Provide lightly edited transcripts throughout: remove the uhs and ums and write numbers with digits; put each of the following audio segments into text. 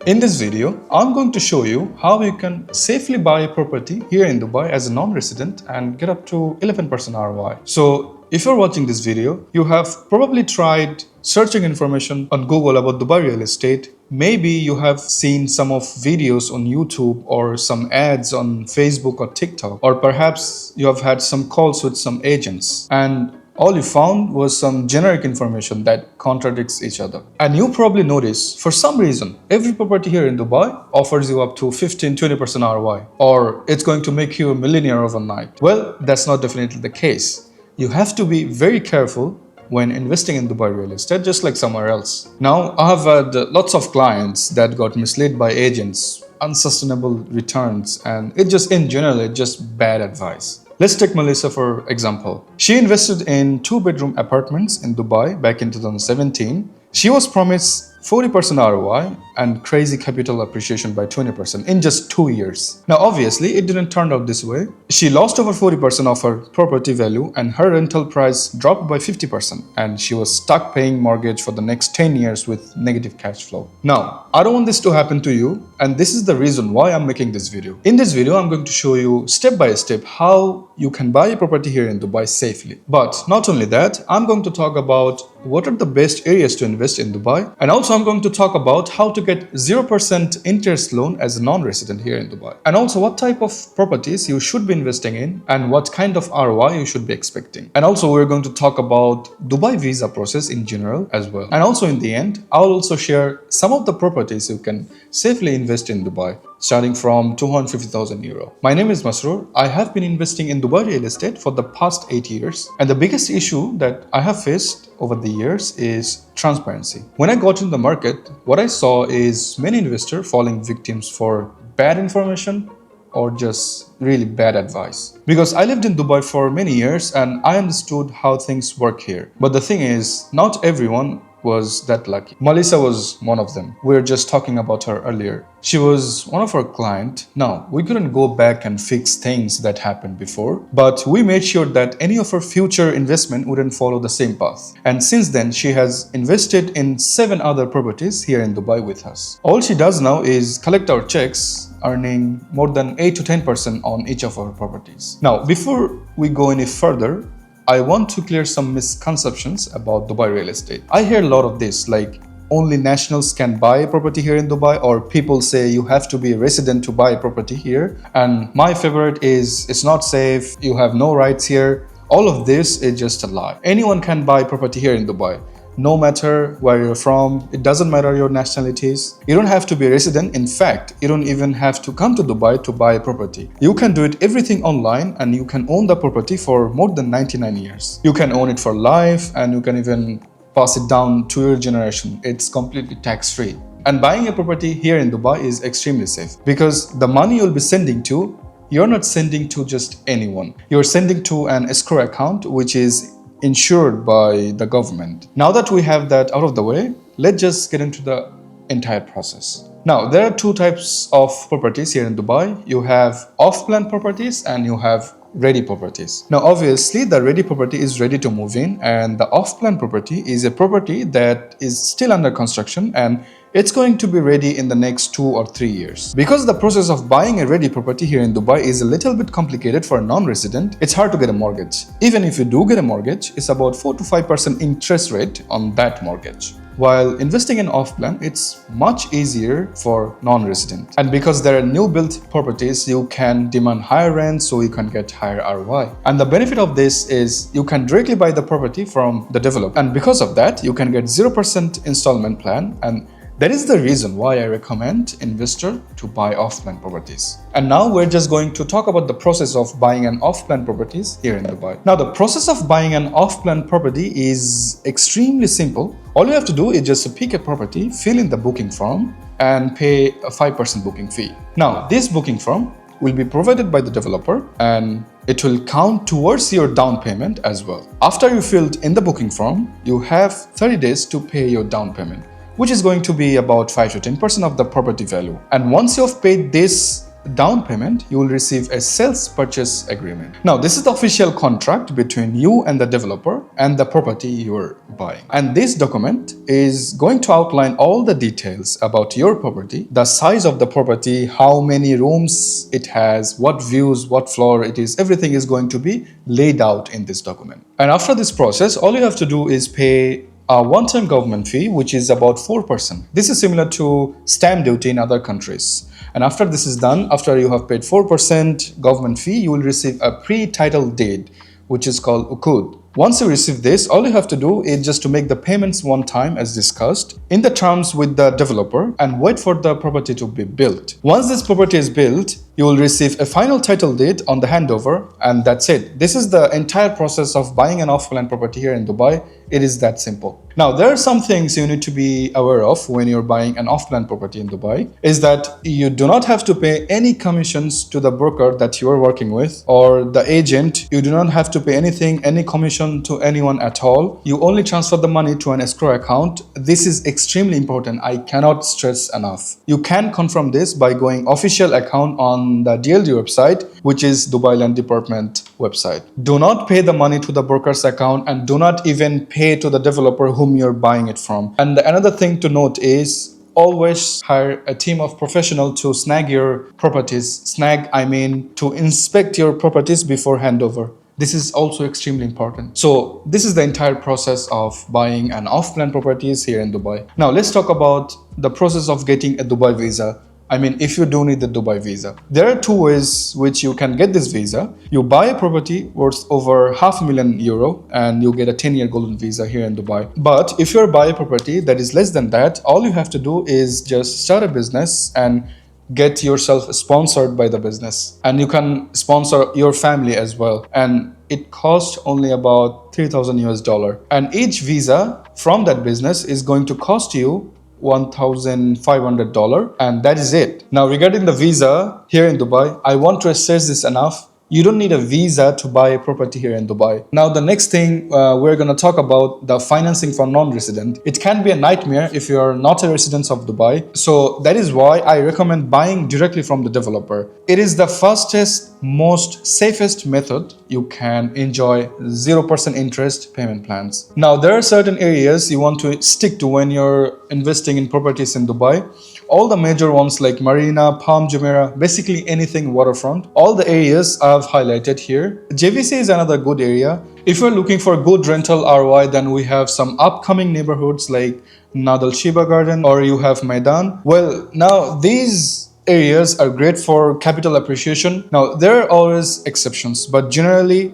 In this video, I'm going to show you how you can safely buy a property here in Dubai as a non-resident and get up to 11% ROI. So if you're watching this video, you have probably tried searching information on Google about Dubai real estate. Maybe you have seen some of videos on YouTube or some ads on Facebook or TikTok, or perhaps you have had some calls with some agents and all you found was some generic information that contradicts each other. And you probably notice, for some reason, every property here in Dubai offers you up to 15-20% ROI, or it's going to make you a millionaire overnight. Well, that's not definitely the case. You have to be very careful when investing in Dubai real estate, just like somewhere else. Now, I have had lots of clients that got misled by agents, unsustainable returns, and in general, it's just bad advice. Let's take Melissa for example. She invested in 2-bedroom apartments in Dubai back in 2017. She was promised 40% ROI and crazy capital appreciation by 20% in just 2 years. Now, obviously, it didn't turn out this way. She lost over 40% of her property value and her rental price dropped by 50%. And she was stuck paying mortgage for the next 10 years with negative cash flow. Now, I don't want this to happen to you. And this is the reason why I'm making this video. In this video, I'm going to show you step by step how you can buy a property here in Dubai safely. But not only that, I'm going to talk about what are the best areas to invest in Dubai. And also I'm going to talk about how to get 0% interest loan as a non-resident here in Dubai. And also what type of properties you should be investing in and what kind of ROI you should be expecting. And also we're going to talk about Dubai visa process in general as well. And also in the end, I'll also share some of the properties you can safely invest in Dubai, starting from 250,000 euro. My name is Masroor. I have been investing in Dubai real estate for the past 8 years. And the biggest issue that I have faced over the years is transparency. When I got in the market, what I saw is many investors falling victims for bad information or just really bad advice. Because I lived in Dubai for many years and I understood how things work here. But the thing is, not everyone was that lucky. Melissa was one of them. We were just talking about her earlier. She was one of our clients. Now, we couldn't go back and fix things that happened before, but we made sure that any of her future investment wouldn't follow the same path. And since then, she has invested in 7 other properties here in Dubai with us. All she does now is collect our checks, earning more than 8 to 10% on each of our properties. Now, before we go any further, I want to clear some misconceptions about Dubai real estate. I hear a lot of this, like only nationals can buy a property here in Dubai, or people say you have to be a resident to buy a property here. And my favorite is it's not safe, you have no rights here. All of this is just a lie. Anyone can buy property here in Dubai. No matter where you're from, it doesn't matter your nationalities. You don't have to be a resident. In fact, you don't even have to come to Dubai to buy a property. You can do it everything online and you can own the property for more than 99 years. You can own it for life and you can even pass it down to your generation. It's completely tax-free. And buying a property here in Dubai is extremely safe because the money you'll be sending to, you're not sending to just anyone. You're sending to an escrow account, which is insured by the government. Now that we have that out of the way, let's just get into the entire process. Now, there are 2 types of properties here in Dubai. You have off-plan properties and you have ready properties. Now, obviously, the ready property is ready to move in and the off-plan property is a property that is still under construction and it's going to be ready in the next 2 or 3 years. Because the process of buying a ready property here in Dubai is a little bit complicated for a non-resident, it's hard to get a mortgage. Even if you do get a mortgage, it's about 4 to 5% interest rate on that mortgage. While investing in off-plan, it's much easier for non-resident. And because there are new built properties, you can demand higher rent so you can get higher ROI. And the benefit of this is you can directly buy the property from the developer. And because of that, you can get 0% installment plan, and that is the reason why I recommend investor to buy off-plan properties. And now we're just going to talk about the process of buying an off-plan properties here in Dubai. Now, the process of buying an off-plan property is extremely simple. All you have to do is just to pick a property, fill in the booking form, and pay a 5% booking fee. Now, this booking form will be provided by the developer and it will count towards your down payment as well. After you filled in the booking form, you have 30 days to pay your down payment, which is going to be about 5 to 10% of the property value. And once you've paid this down payment, you will receive a sales purchase agreement. Now, this is the official contract between you and the developer and the property you're buying. And this document is going to outline all the details about your property, the size of the property, how many rooms it has, what views, what floor it is. Everything is going to be laid out in this document. And after this process, all you have to do is pay a one-time government fee, which is about 4%. This is similar to stamp duty in other countries. And after this is done, after you have paid 4% government fee, you will receive a pre-title deed, which is called ukud. Once you receive this, all you have to do is just to make the payments one time as discussed in the terms with the developer and wait for the property to be built. Once this property is built, you will receive a final title deed on the handover, and that's it. This is the entire process of buying an off-plan property here in Dubai. It is that simple. Now, there are some things you need to be aware of when you're buying an off-plan property in Dubai, is that you do not have to pay any commissions to the broker that you are working with or the agent. You do not have to pay anything, any commission to anyone at all. You only transfer the money to an escrow account. This is extremely important. I cannot stress enough. You can confirm this by going official account on the DLD website, which is Dubai Land Department website. Do not pay the money to the broker's account and do not even pay to the developer whom you're buying it from. And another thing to note is always hire a team of professionals to snag your properties. Snag, I mean to inspect your properties before handover. This is also extremely important. So this is the entire process of buying an off-plan properties here in Dubai. Now let's talk about the process of getting a Dubai visa. I mean, if you do need the Dubai visa, there are two ways which you can get this visa. You buy a property worth over €500,000 and you get a 10-year golden visa here in Dubai. But if you're buying a property that is less than that, all you have to do is just start a business and get yourself sponsored by the business. And you can sponsor your family as well. And it costs only about $3,000. And each visa from that business is going to cost you $1,500, and that is it. Now, regarding the visa here in Dubai, I want to stress this enough. You don't need a visa to buy a property here in Dubai. Now, the next thing we're going to talk about the financing for non-resident. It can be a nightmare if you're not a resident of Dubai. So that is why I recommend buying directly from the developer. It is the fastest, most safest method. You can enjoy 0% interest payment plans. Now, there are certain areas you want to stick to when you're investing in properties in Dubai. All the major ones like Marina, Palm Jumeirah, basically anything waterfront. All the areas I've highlighted here. JVC is another good area. If you're looking for good rental ROI, then we have some upcoming neighborhoods like Nadal Shiba Garden, or you have Maidan. Well, now these areas are great for capital appreciation. Now, there are always exceptions, but generally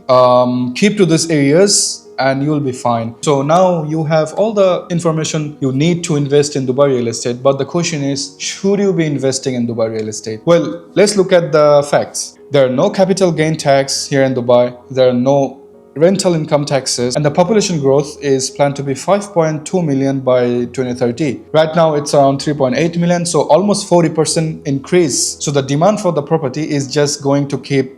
keep to these areas and you'll be fine. So now you have all the information you need to invest in Dubai real estate. But the question is, should you be investing in Dubai real estate? Well, let's look at the facts. There are no capital gain tax here in Dubai. There are no rental income taxes, and the population growth is planned to be 5.2 million by 2030. Right now it's around 3.8 million, so almost 40% increase. So the demand for the property is just going to keep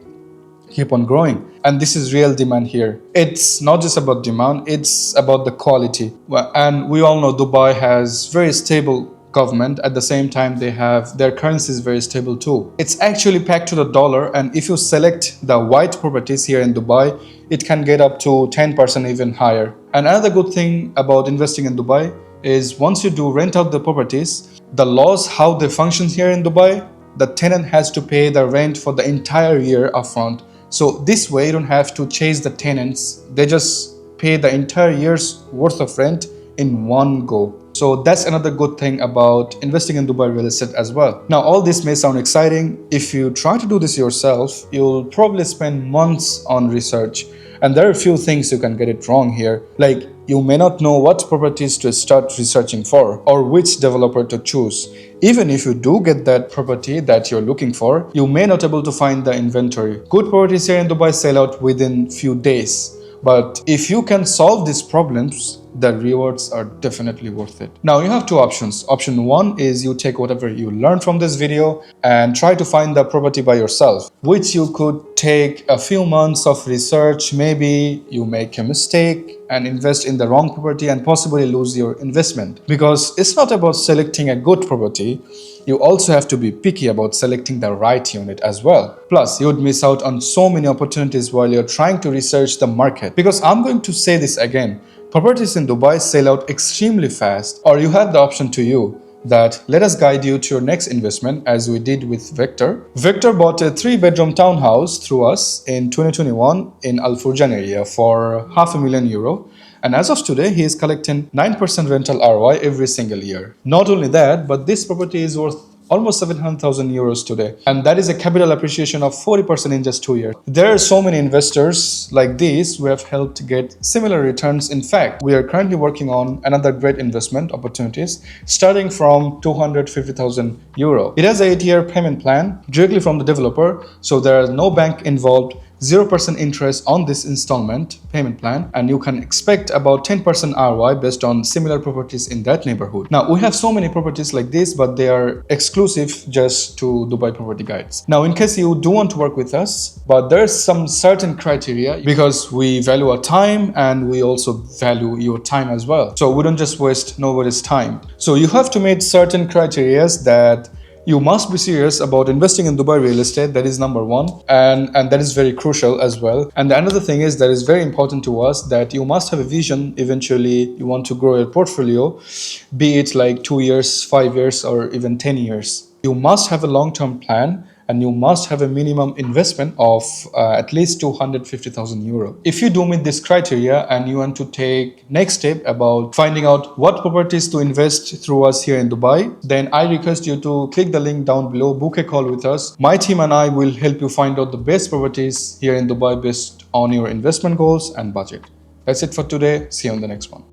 on growing, and this is real demand here. It's not just about demand, it's about the quality. And we all know Dubai has very stable government. At the same time, they have their currency is very stable too. It's actually pegged to the dollar, and if you select the white properties here in Dubai, it can get up to 10% even higher. And another good thing about investing in Dubai is once you do rent out the properties, the laws how they function here in Dubai, the tenant has to pay the rent for the entire year upfront. So this way you don't have to chase the tenants. They just pay the entire year's worth of rent in one go. So that's another good thing about investing in Dubai real estate as well. Now, all this may sound exciting. If you try to do this yourself, you'll probably spend months on research. And there are a few things you can get it wrong here. Like, you may not know what properties to start researching for or which developer to choose. Even if you do get that property that you're looking for, you may not be able to find the inventory. Good properties here in Dubai sell out within few days. But if you can solve these problems, the rewards are definitely worth it. Now you have two options. Option one is you take whatever you learned from this video and try to find the property by yourself, which you could take a few months of research. Maybe you make a mistake and invest in the wrong property and possibly lose your investment. Because it's not about selecting a good property, you also have to be picky about selecting the right unit as well. Plus, you would miss out on so many opportunities while you're trying to research the market. Because I'm going to say this again, properties in Dubai sell out extremely fast, or you have the option to you that let us guide you to your next investment, as we did with Victor. Victor bought a 3-bedroom townhouse through us in 2021 in Al Furjan area for €500,000. And as of today, he is collecting 9% rental ROI every single year. Not only that, but this property is worth almost €700,000 today. And that is a capital appreciation of 40% in just 2 years. There are so many investors like these who have helped get similar returns. In fact, we are currently working on another great investment opportunities starting from €250,000. It has an 8-year payment plan directly from the developer, so there is no bank involved. 0% interest on this installment payment plan, and you can expect about 10% ROI based on similar properties in that neighborhood. Now, we have so many properties like this, but they are exclusive just to Dubai Property Guides. Now, in case you do want to work with us, but there's some certain criteria, because we value our time and we also value your time as well. So we don't just waste nobody's time. So you have to meet certain criteria that you must be serious about investing in Dubai real estate. That is number one, and that is very crucial as well. And another thing is that is very important to us, that you must have a vision. Eventually you want to grow your portfolio, be it like 2 years, 5 years, or even 10 years. You must have a long-term plan, and you must have a minimum investment of at least €250,000. If you do meet this criteria and you want to take next step about finding out what properties to invest through us here in Dubai, then I request you to click the link down below, book a call with us. My team and I will help you find out the best properties here in Dubai based on your investment goals and budget. That's it for today. See you on the next one.